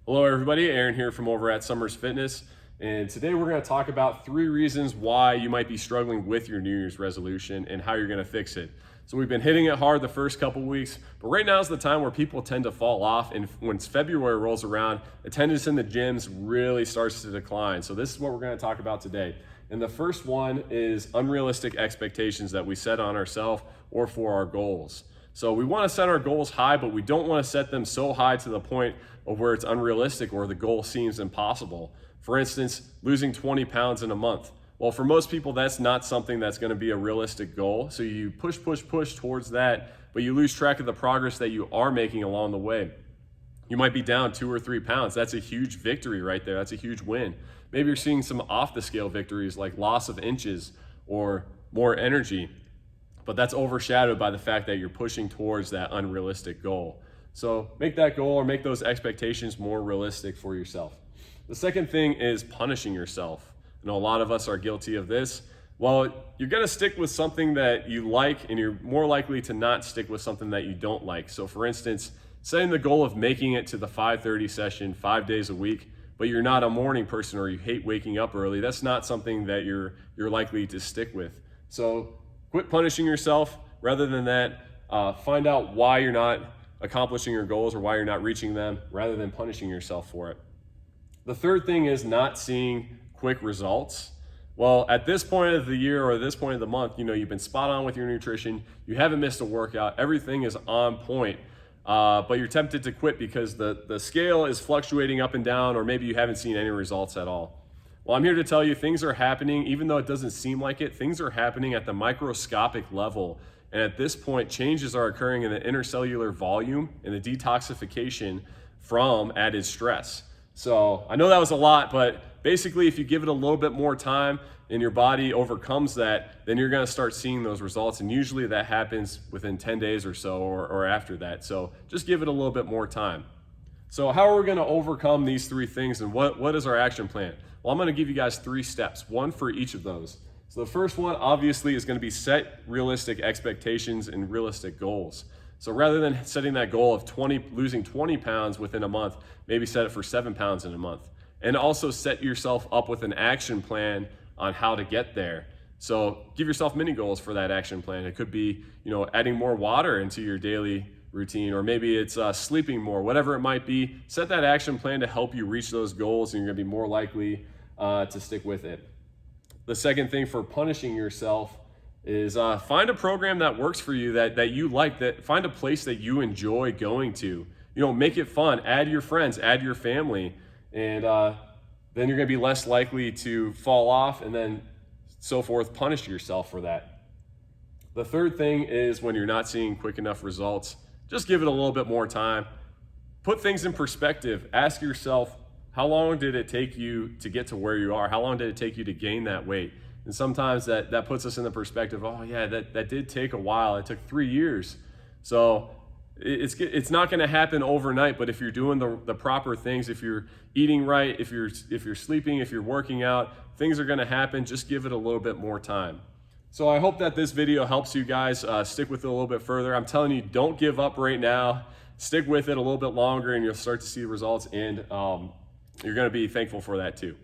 Hello everybody, Aaron here from over at Summers Fitness, and today we're going to talk about 3 reasons why you might be struggling with your New Year's resolution and how you're going to fix it. So we've been hitting it hard the first couple weeks, but right now is the time where people tend to fall off, and once February rolls around, attendance in the gyms really starts to decline. So this is what we're going to talk about today. And the first one is unrealistic expectations that we set on ourselves or for our goals. So we want to set our goals high, but we don't want to set them so high to the point of where it's unrealistic or the goal seems impossible. For instance, losing 20 pounds in a month. Well, for most people, that's not something that's going to be a realistic goal. So you push towards that, but you lose track of the progress that you are making along the way. You might be down 2 or 3 pounds. That's a huge victory right there. That's a huge win. Maybe you're seeing some off the scale victories like loss of inches or more energy, but that's overshadowed by the fact that you're pushing towards that unrealistic goal. So make that goal or make those expectations more realistic for yourself. The second thing is punishing yourself. I know a lot of us are guilty of this. Well, you're gonna stick with something that you like, and you're more likely to not stick with something that you don't like. So for instance, setting the goal of making it to the 5:30 session 5 days a week, but you're not a morning person or you hate waking up early, that's not something that you're likely to stick with. So quit punishing yourself. Rather than that, find out why you're not accomplishing your goals or why you're not reaching them, rather than punishing yourself for it. The third thing is not seeing quick results. Well, at this point of the year or this point of the month, you've been spot on with your nutrition, you haven't missed a workout, everything is on point, but you're tempted to quit because the scale is fluctuating up and down, or maybe you haven't seen any results at all. Well, I'm here to tell you things are happening, even though it doesn't seem like it, things are happening at the microscopic level. And at this point, changes are occurring in the intercellular volume and the detoxification from added stress. So I know that was a lot, but basically if you give it a little bit more time and your body overcomes that, then you're gonna start seeing those results. And usually that happens within 10 days or so, or after that. So just give it a little bit more time. So how are we going to overcome these 3 things, and what is our action plan? Well, I'm going to give you guys 3 steps, one for each of those. So the first one obviously is going to be set realistic expectations and realistic goals. So rather than setting that goal of losing 20 pounds within a month, maybe set it for 7 pounds in a month. And also set yourself up with an action plan on how to get there. So give yourself mini goals for that action plan. It could be, adding more water into your daily routine, or maybe it's sleeping more, whatever it might be. Set that action plan to help you reach those goals, and you're gonna be more likely to stick with it. The second thing for punishing yourself is find a program that works for you, that you like, find a place that you enjoy going to. Make it fun, add your friends, add your family, and then you're gonna be less likely to fall off and then so forth, punish yourself for that. The third thing is when you're not seeing quick enough results, just give it a little bit more time. Put things in perspective. Ask yourself, how long did it take you to get to where you are? How long did it take you to gain that weight? And sometimes that puts us in the perspective, oh yeah, that did take a while. It took 3 years. So it's not gonna happen overnight, but if you're doing the proper things, if you're eating right, if you're sleeping, if you're working out, things are gonna happen. Just give it a little bit more time. So I hope that this video helps you guys stick with it a little bit further. I'm telling you, don't give up right now. Stick with it a little bit longer and you'll start to see the results, and you're gonna be thankful for that too.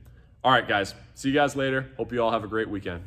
All right, guys, see you guys later. Hope you all have a great weekend.